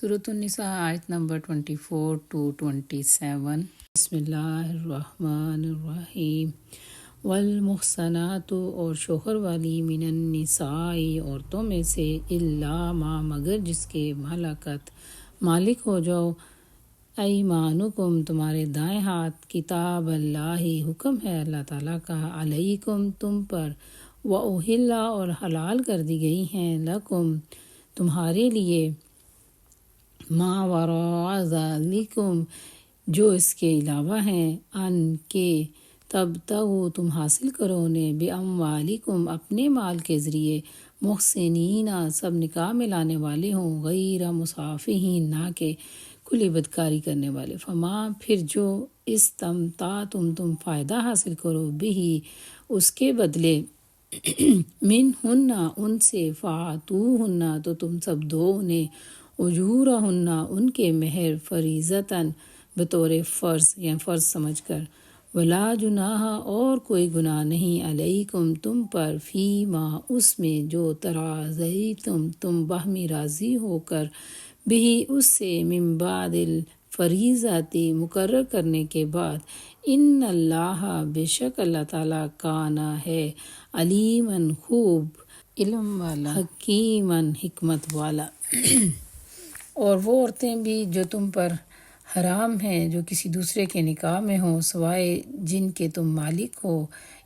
سورۃ النساء آیت نمبر 24 to 27۔ بسم اللہ الرحمن الرحیم۔ والمحصنات اور شوہر والی من النساء عورتوں میں سے الا ما مگر جس کے ملکت مالک ہو جاؤ ایمانکم تمہارے دائیں ہاتھ، کتاب اللہ حکم ہے اللہ تعالیٰ کا، علیکم تم پر، وأحل اور حلال کر دی گئی ہیں، لکم تمہارے لیے، ما وراء ذالکم جو اس کے علاوہ ہیں، ان کے تبتغوا تم حاصل کرو انہیں، باموالکم اپنے مال کے ذریعے، محسنین سب نکاح میں لانے والے ہوں، غیر مسافحین نہ کہ کھلی بدکاری کرنے والے، فما پھر جو استمتعتم فائدہ حاصل کرو بہی اس کے بدلے، من ہننا ان سے، فاتوہن تو تم سب دو انہیں، اجورہن ان کے مہر، فریضتاً بطور فرض یا فرض سمجھ کر، ولا جناح اور کوئی گناہ نہیں، علیکم تم پر، فیما اس میں، جو تراضیتم تم باہمی راضی ہو کر، بہی اس سے، من بعد الفریضۃ مقرر کرنے کے بعد، ان اللہ بے شک اللہ تعالیٰ کانا ہے، علیماً خوب علم والا، حکیماً حکمت والا۔ اور وہ عورتیں بھی جو تم پر حرام ہیں جو کسی دوسرے کے نکاح میں ہوں، سوائے جن کے تم مالک ہو،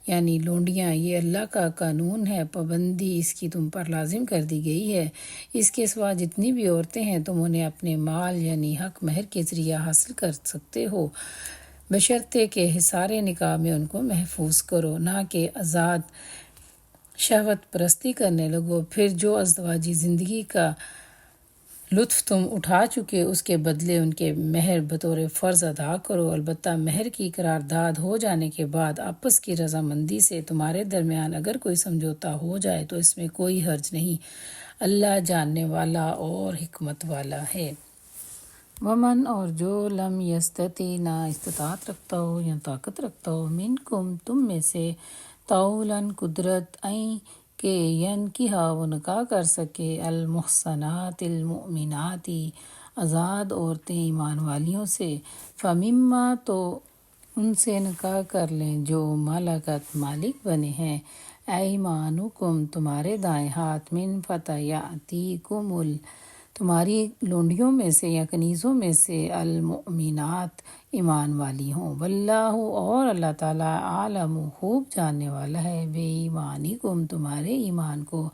یعنی لونڈیاں، یہ اللہ کا قانون ہے، پابندی اس کی تم پر لازم کر دی گئی ہے۔ اس کے سوا جتنی بھی عورتیں ہیں تم انہیں اپنے مال یعنی حق مہر کے ذریعہ حاصل کر سکتے ہو، بشرطے کہ حصار نکاح میں ان کو محفوظ کرو، نہ کہ آزاد شہوت پرستی کرنے لگو۔ پھر جو ازدواجی زندگی کا لطف تم اٹھا چکے اس کے بدلے ان کے مہر بطور فرض ادا کرو، البتہ مہر کی قرارداد ہو جانے کے بعد آپس کی رضامندی سے تمہارے درمیان اگر کوئی سمجھوتا ہو جائے تو اس میں کوئی حرج نہیں، اللہ جاننے والا اور حکمت والا ہے۔ ومن اور جو لم یستطع نہ استطاعت رکھتا ہو یا طاقت رکھتا ہو، منکم تم میں سے، طولاً قدرت، کہ ینکحا وہ نکاح کر سکے، المحصنات المؤمنات آزاد عورتیں ایمان والیوں سے، فمما تو ان سے نکاح کر لیں جو ملکت مالک بنے ہیں، ایمانکم تمہارے دائیں ہاتھ، من فتیاتکم تمہاری لونڈیوں میں سے یا کنیزوں میں سے، المؤمنات ایمان والی ہوں، واللہ اور اللہ تعالیٰ عالم خوب جاننے والا ہے، بے ایمانکم تمہارے ایمان کو،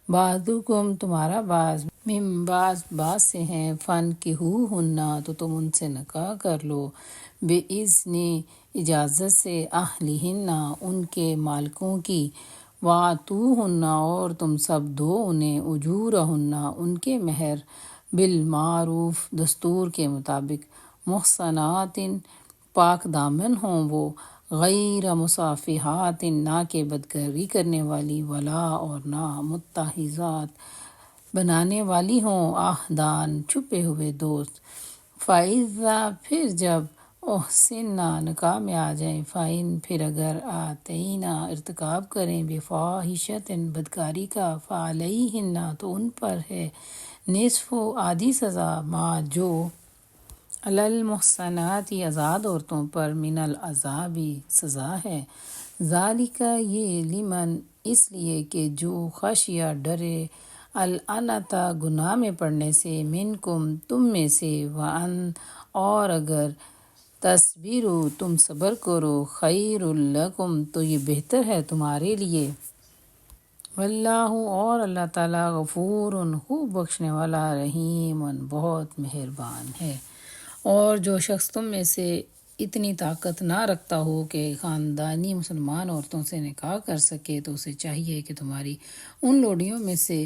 بعضکم تمہارا بعض، من بعض سے ہیں، فانکحوہن تو تم ان سے نکاح کر لو، بإذن اجازت سے، اہلہن ان کے مالکوں کی، وآتوہن اور تم سب دو انہیں، اجورہن ان کے مہر، بالمعروف دستور کے مطابق، محصنات پاک دامن ہوں وہ، غیر مصافحات نہ کہ بدکاری کرنے والی، ولا اور نہ متخذات بنانے والی ہوں، اخدان چھپے ہوئے دوست، فاذا پھر جب احسن نکاح میں آ جائیں، فإن پھر اگر آتینا ارتکاب کریں، بفاحشۃ بدکاری کا، فعلیہن تو ان پر ہے، نصف آدھی سزا، ما جو، علی المحصنات آزاد عورتوں پر، من العذاب سزا ہے، ذالک یہ، لمن اس لیے کہ جو خشیہ ڈرے، العنت گناہ میں پڑنے سے، منکم تم میں سے، وان اور اگر تصبروا تم صبر کرو، خیر لکم تو یہ بہتر ہے تمہارے لیے، واللہ اور اللہ تعالیٰ غفور خوب بخشنے والا، رحیم بہت مہربان ہے۔ اور جو شخص تم میں سے اتنی طاقت نہ رکھتا ہو کہ خاندانی مسلمان عورتوں سے نکاح کر سکے تو اسے چاہیے کہ تمہاری ان لوڈیوں میں سے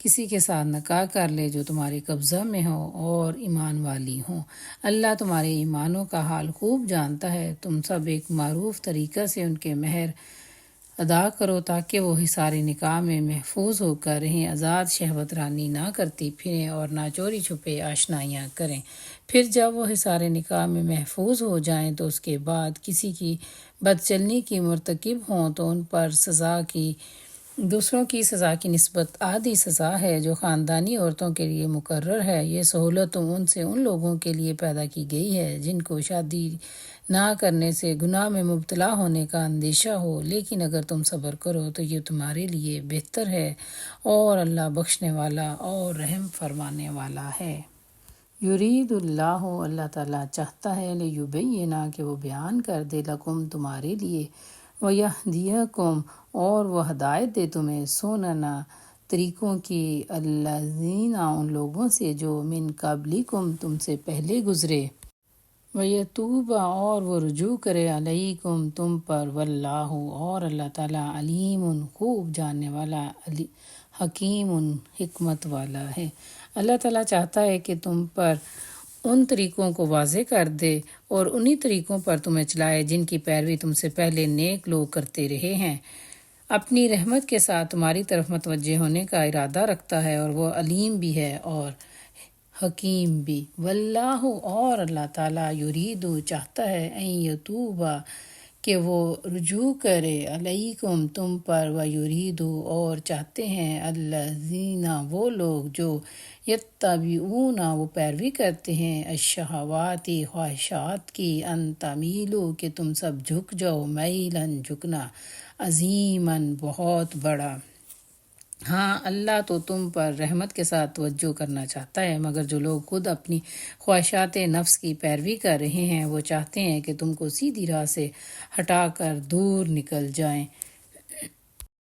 کسی کے ساتھ نکاح کر لے جو تمہارے قبضہ میں ہو اور ایمان والی ہوں، اللہ تمہارے ایمانوں کا حال خوب جانتا ہے۔ تم سب ایک معروف طریقہ سے ان کے مہر ادا کرو تاکہ وہ حصار نکاح میں محفوظ ہو کر رہیں، آزاد شہوت رانی نہ کرتی پھریں اور نہ چوری چھپے آشنائیاں کریں۔ پھر جب وہ حصار نکاح میں محفوظ ہو جائیں تو اس کے بعد کسی کی بدچلنی کی مرتکب ہوں تو ان پر سزا کی دوسروں کی سزا کی نسبت آدھی سزا ہے جو خاندانی عورتوں کے لیے مقرر ہے۔ یہ سہولت ان سے ان لوگوں کے لیے پیدا کی گئی ہے جن کو شادی نہ کرنے سے گناہ میں مبتلا ہونے کا اندیشہ ہو، لیکن اگر تم صبر کرو تو یہ تمہارے لیے بہتر ہے، اور اللہ بخشنے والا اور رحم فرمانے والا ہے۔ یرید اللہ، اللہ تعالیٰ چاہتا ہے، لیبینہ کہ وہ بیان کر دے، لکم تمہارے لیے، ویہدیکم اور وہ ہدایت دے تمہیں، سننا طریقوں کی، الذین ان لوگوں سے جو من قبلکم تم سے پہلے گزرے، ویتوب اور وہ رجوع کرے، علیکم تم پر، واللہ اور اللہ تعالیٰ، علیم خوب جاننے والا، حکیم حکمت والا ہے۔ اللہ تعالیٰ چاہتا ہے کہ تم پر ان طریقوں کو واضح کر دے اور انہی طریقوں پر تمہیں چلائے جن کی پیروی تم سے پہلے نیک لوگ کرتے رہے ہیں۔ اپنی رحمت کے ساتھ تمہاری طرف متوجہ ہونے کا ارادہ رکھتا ہے، اور وہ علیم بھی ہے اور حکیم بھی۔ واللہ اور اللہ تعالیٰ، یرید چاہتا ہے، ان یتوب کہ وہ رجوع کرے، علیکم تم پر، ویرید اور چاہتے ہیں، الذین وہ لوگ جو یتبعون وہ پیروی کرتے ہیں، الشہوات خواہشات کی، ان تمیلوا کہ تم سب جھک جاؤ، میلاً جھکنا، عظیماً بہت بڑا۔ ہاں اللہ تو تم پر رحمت کے ساتھ توجہ کرنا چاہتا ہے، مگر جو لوگ خود اپنی خواہشات نفس کی پیروی کر رہے ہیں وہ چاہتے ہیں کہ تم کو سیدھی راہ سے ہٹا کر دور نکل جائیں۔